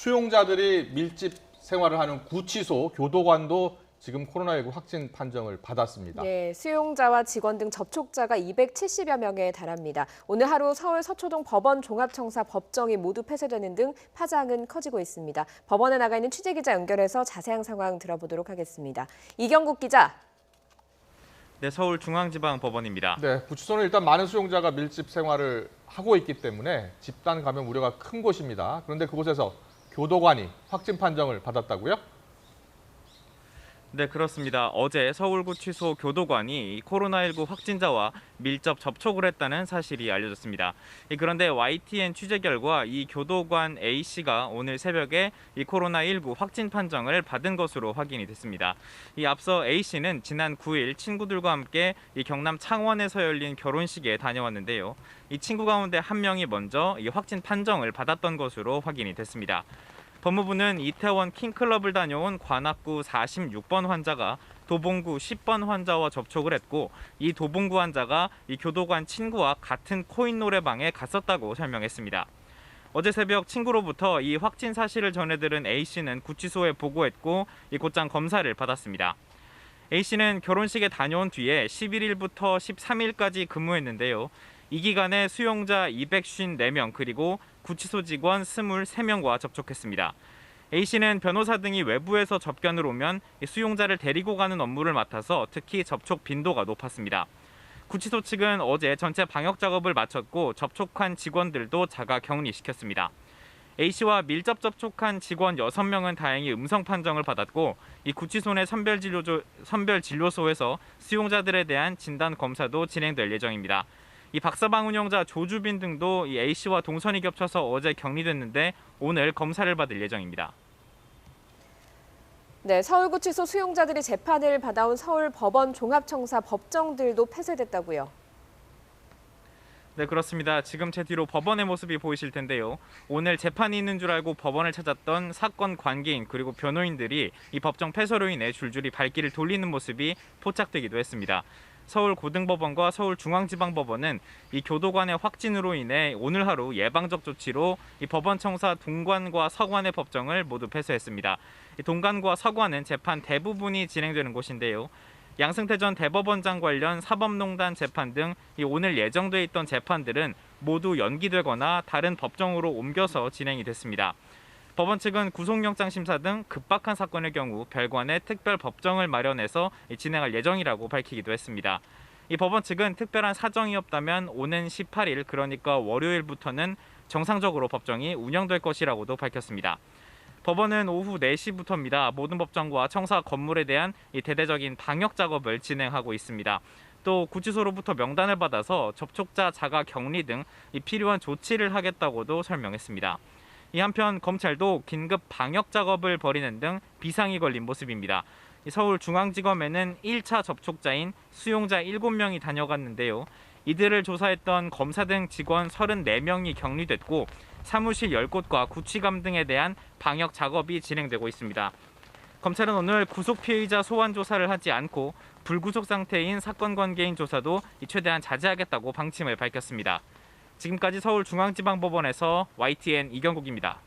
수용자들이 밀집 생활을 하는 구치소, 교도관도 지금 코로나19 확진 판정을 받았습니다. 네, 수용자와 직원 등 접촉자가 270여 명에 달합니다. 오늘 하루 서울 서초동 법원 종합청사 법정이 모두 폐쇄되는 등 파장은 커지고 있습니다. 법원에 나가 있는 취재기자 연결해서 자세한 상황 들어보도록 하겠습니다. 이경국 기자. 네, 서울중앙지방법원입니다. 네, 구치소는 일단 많은 수용자가 밀집 생활을 하고 있기 때문에 집단 감염 우려가 큰 곳입니다. 그런데 그곳에서 교도관이 확진 판정을 받았다고요? 네, 그렇습니다. 어제 서울구치소 교도관이 코로나19 확진자와 밀접 접촉을 했다는 사실이 알려졌습니다. 그런데 YTN 취재 결과 이 교도관 A씨가 오늘 새벽에 이 코로나19 확진 판정을 받은 것으로 확인이 됐습니다. 앞서 A씨는 지난 9일 친구들과 함께 이 경남 창원에서 열린 결혼식에 다녀왔는데요. 이 친구 가운데 한 명이 먼저 이 확진 판정을 받았던 것으로 확인이 됐습니다. 법무부는 이태원 킹클럽을 다녀온 관악구 46번 환자가 도봉구 10번 환자와 접촉을 했고 이 도봉구 환자가 이 교도관 친구와 같은 코인 노래방에 갔었다고 설명했습니다. 어제 새벽 친구로부터 이 확진 사실을 전해들은 A씨는 구치소에 보고했고 이 곧장 검사를 받았습니다. A씨는 결혼식에 다녀온 뒤에 11일부터 13일까지 근무했는데요. 이 기간에 수용자 254명 그리고 구치소 직원 23명과 접촉했습니다. A씨는 변호사 등이 외부에서 접견을 오면 수용자를 데리고 가는 업무를 맡아서 특히 접촉 빈도가 높았습니다. 구치소 측은 어제 전체 방역 작업을 마쳤고 접촉한 직원들도 자가 격리시켰습니다. A씨와 밀접 접촉한 직원 6명은 다행히 음성 판정을 받았고 이 구치소 내 선별진료소에서 수용자들에 대한 진단 검사도 진행될 예정입니다. 이 박사방 운영자 조주빈 등도 이 A씨와 동선이 겹쳐서 어제 격리됐는데 오늘 검사를 받을 예정입니다. 네, 서울구치소 수용자들이 재판을 받아온 서울법원 종합청사 법정들도 폐쇄됐다고요. 네, 그렇습니다. 지금 제 뒤로 법원의 모습이 보이실 텐데요. 오늘 재판이 있는 줄 알고 법원을 찾았던 사건 관계인 그리고 변호인들이 이 법정 폐쇄로 인해 줄줄이 발길을 돌리는 모습이 포착되기도 했습니다. 서울고등법원과 서울중앙지방법원은 이 교도관의 확진으로 인해 오늘 하루 예방적 조치로 이 법원 청사 동관과 서관의 법정을 모두 폐쇄했습니다. 이 동관과 서관은 재판 대부분이 진행되는 곳인데요. 양승태 전 대법원장 관련 사법농단 재판 등 오늘 예정돼 있던 재판들은 모두 연기되거나 다른 법정으로 옮겨서 진행이 됐습니다. 법원 측은 구속영장 심사 등 급박한 사건의 경우 별관의 특별 법정을 마련해서 진행할 예정이라고 밝히기도 했습니다. 이 법원 측은 특별한 사정이 없다면 오는 18일 그러니까 월요일부터는 정상적으로 법정이 운영될 것이라고도 밝혔습니다. 법원은 오후 4시부터입니다. 모든 법정과 청사 건물에 대한 이 대대적인 방역 작업을 진행하고 있습니다. 또 구치소로부터 명단을 받아서 접촉자 자가 격리 등 이 필요한 조치를 하겠다고도 설명했습니다. 이 한편 검찰도 긴급 방역 작업을 벌이는 등 비상이 걸린 모습입니다. 서울중앙지검에는 1차 접촉자인 수용자 7명이 다녀갔는데요. 이들을 조사했던 검사 등 직원 34명이 격리됐고 사무실 10곳과 구치감 등에 대한 방역 작업이 진행되고 있습니다. 검찰은 오늘 구속 피해자 소환 조사를 하지 않고 불구속 상태인 사건 관계인 조사도 최대한 자제하겠다고 방침을 밝혔습니다. 지금까지 서울중앙지방법원에서 YTN 이경국입니다.